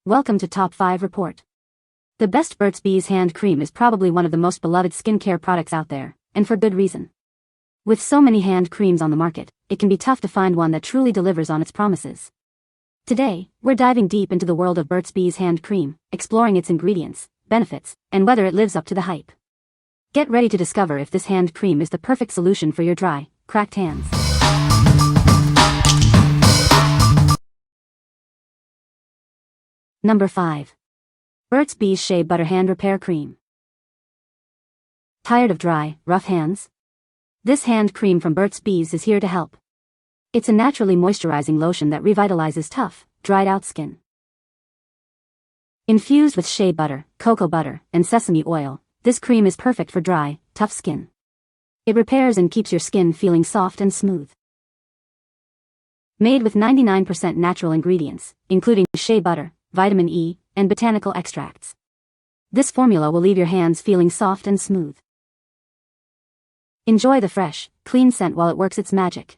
Welcome to Top 5 Report. The best Burt's hand cream is probably one of the most beloved skincare products out there, and for good reason. With so many hand creams on the market, it can be tough to find one that truly delivers on its promises. Today, we're diving deep into the world of Burt's hand cream, exploring its ingredients, benefits, and whether it lives up to the hype. Get ready to discover if this hand cream is the perfect solution for your dry, cracked hands. Number 5. Burt's Shea Butter Hand Repair Cream. Tired of dry, rough hands? This hand cream from Burt's is here to help. It's a naturally moisturizing lotion that revitalizes tough, dried-out skin. Infused with shea butter, cocoa butter, and sesame oil, this cream is perfect for dry, tough skin. It repairs and keeps your skin feeling soft and smooth. Made with 99% natural ingredients, including shea butter, vitamin E, and botanical extracts. This formula will leave your hands feeling soft and smooth. Enjoy the fresh, clean scent while it works its magic.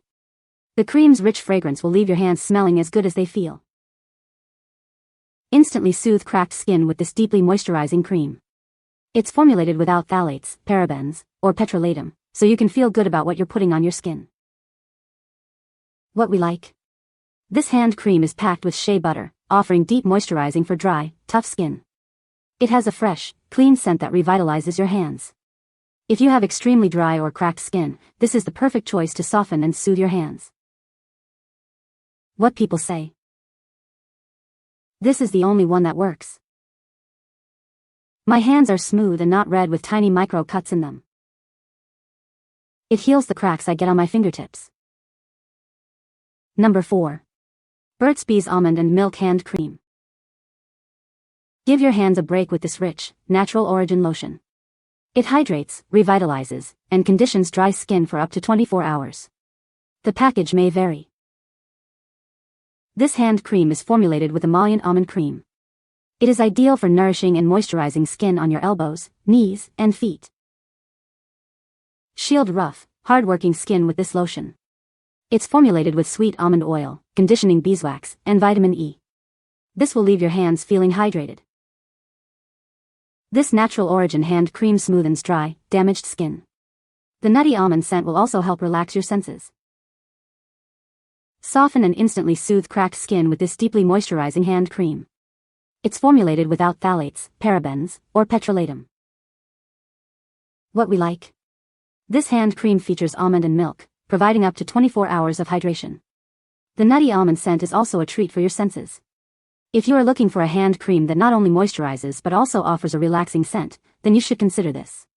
The cream's rich fragrance will leave your hands smelling as good as they feel. Instantly soothe cracked skin with this deeply moisturizing cream. It's formulated without phthalates, parabens, or petrolatum, so you can feel good about what you're putting on your skin. What we like? This hand cream is packed with shea butter, offering deep moisturizing for dry, tough skin. It has a fresh, clean scent that revitalizes your hands. If you have extremely dry or cracked skin, this is the perfect choice to soften and soothe your hands. What people say? This is the only one that works. My hands are smooth and not red with tiny micro cuts in them. It heals the cracks I get on my fingertips. Number 4. Burt's Almond and Milk Hand Cream. Give your hands a break with this rich, natural origin lotion. It hydrates, revitalizes, and conditions dry skin for up to 24 hours. The package may vary. This hand cream is formulated with emollient almond cream. It is ideal for nourishing and moisturizing skin on your elbows, knees, and feet. Shield rough, hard-working skin with this lotion. It's formulated with sweet almond oil, conditioning beeswax, and vitamin E. This will leave your hands feeling hydrated. This natural origin hand cream smoothens dry, damaged skin. The nutty almond scent will also help relax your senses. Soften and instantly soothe cracked skin with this deeply moisturizing hand cream. It's formulated without phthalates, parabens, or petrolatum. What we like? This hand cream features almond and milk, providing up to 24 hours of hydration. The nutty almond scent is also a treat for your senses. If you are looking for a hand cream that not only moisturizes but also offers a relaxing scent, then you should consider this.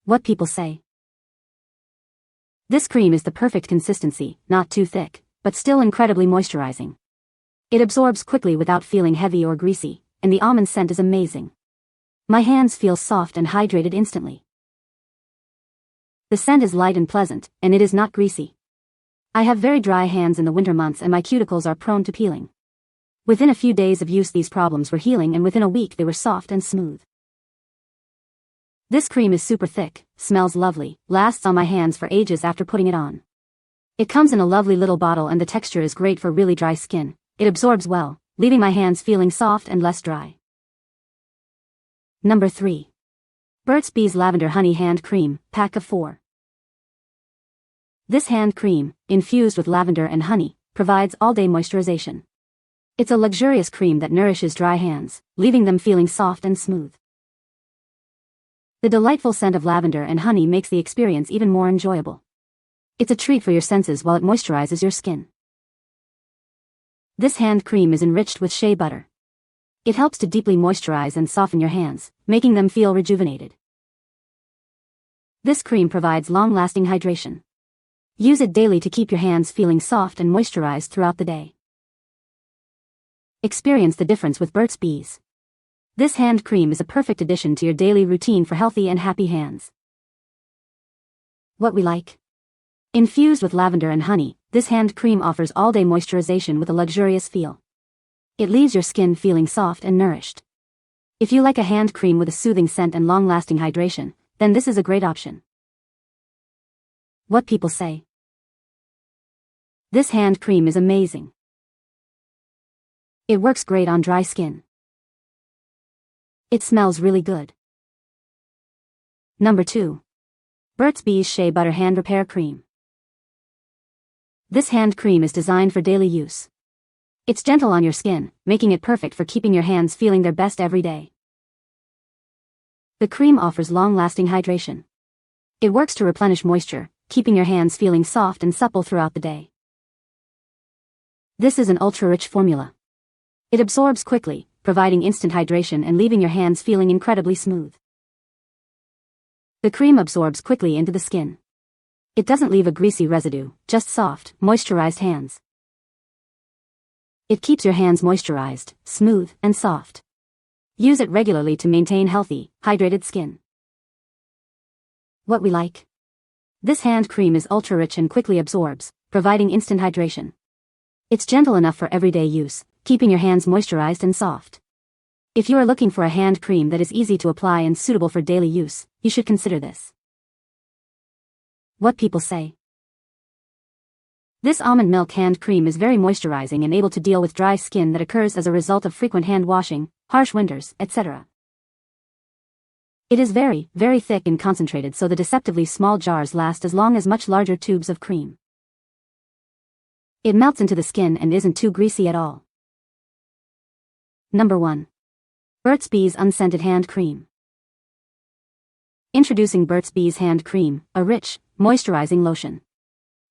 What people say? This cream is the perfect consistency, not too thick, but still incredibly moisturizing. It absorbs quickly without feeling heavy or greasy, and the almond scent is amazing. My hands feel soft and hydrated instantly. The scent is light and pleasant, and it is not greasy. I have very dry hands in the winter months and my cuticles are prone to peeling. Within a few days of use these problems were healing and within a week they were soft and smooth. This cream is super thick, smells lovely, lasts on my hands for ages after putting it on. It comes in a lovely little bottle and the texture is great for really dry skin. It absorbs well, leaving my hands feeling soft and less dry. Number 3. Burt's Lavender Honey Hand Cream, Pack of 4. This hand cream, infused with lavender and honey, provides all-day moisturization. It's a luxurious cream that nourishes dry hands, leaving them feeling soft and smooth. The delightful scent of lavender and honey makes the experience even more enjoyable. It's a treat for your senses while it moisturizes your skin. This hand cream is enriched with shea butter. It helps to deeply moisturize and soften your hands, making them feel rejuvenated. This cream provides long-lasting hydration. Use it daily to keep your hands feeling soft and moisturized throughout the day. Experience the difference with Burt's. This hand cream is a perfect addition to your daily routine for healthy and happy hands. What we like? Infused with lavender and honey, this hand cream offers all-day moisturization with a luxurious feel. It leaves your skin feeling soft and nourished. If you like a hand cream with a soothing scent and long-lasting hydration, then this is a great option. What people say? This hand cream is amazing. It works great on dry skin. It smells really good. Number 2. BURT'S Shea Butter Hand Repair Cream. This hand cream is designed for daily use. It's gentle on your skin, making it perfect for keeping your hands feeling their best every day. The cream offers long-lasting hydration. It works to replenish moisture, keeping your hands feeling soft and supple throughout the day. This is an ultra-rich formula. It absorbs quickly, providing instant hydration and leaving your hands feeling incredibly smooth. The cream absorbs quickly into the skin. It doesn't leave a greasy residue, just soft, moisturized hands. It keeps your hands moisturized, smooth, and soft. Use it regularly to maintain healthy, hydrated skin. What we like. This hand cream is ultra-rich and quickly absorbs, providing instant hydration. It's gentle enough for everyday use, keeping your hands moisturized and soft. If you are looking for a hand cream that is easy to apply and suitable for daily use, you should consider this. What people say. This almond milk hand cream is very moisturizing and able to deal with dry skin that occurs as a result of frequent hand washing, harsh winters, etc. It is very, very thick and concentrated, so the deceptively small jars last as long as much larger tubes of cream. It melts into the skin and isn't too greasy at all. Number 1. BURT'S Unscented Hand Cream. Introducing BURT'S Hand Cream, a rich, moisturizing lotion.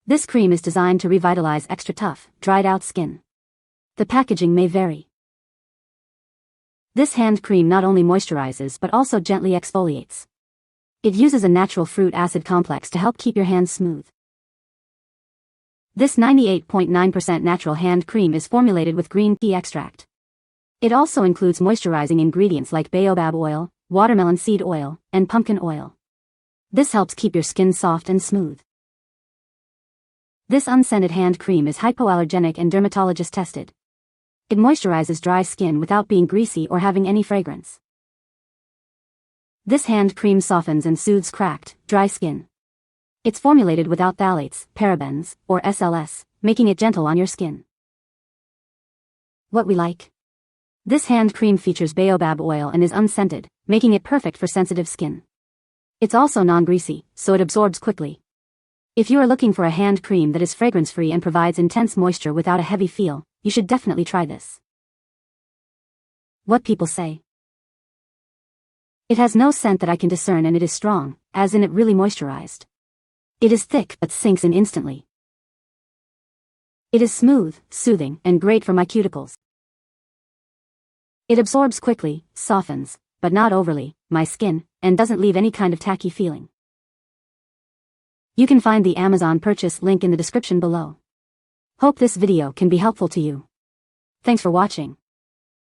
This cream is designed to revitalize extra tough, dried-out skin. The packaging may vary. This hand cream not only moisturizes but also gently exfoliates. It uses a natural fruit acid complex to help keep your hands smooth. This 98.9% natural hand cream is formulated with green tea extract. It also includes moisturizing ingredients like baobab oil, watermelon seed oil, and pumpkin oil. This helps keep your skin soft and smooth. This unscented hand cream is hypoallergenic and dermatologist tested. It moisturizes dry skin without being greasy or having any fragrance. This hand cream softens and soothes cracked, dry skin. It's formulated without phthalates, parabens, or SLS, making it gentle on your skin. What we like. This hand cream features baobab oil and is unscented, making it perfect for sensitive skin. It's also non-greasy, so it absorbs quickly. If you are looking for a hand cream that is fragrance-free and provides intense moisture without a heavy feel, you should definitely try this. What people say. It has no scent that I can discern, and it is strong, as in it really moisturized. It is thick but sinks in instantly. It is smooth, soothing, and great for my cuticles. It absorbs quickly, softens, but not overly, my skin, and doesn't leave any kind of tacky feeling. You can find the Amazon purchase link in the description below. Hope this video can be helpful to you. Thanks for watching.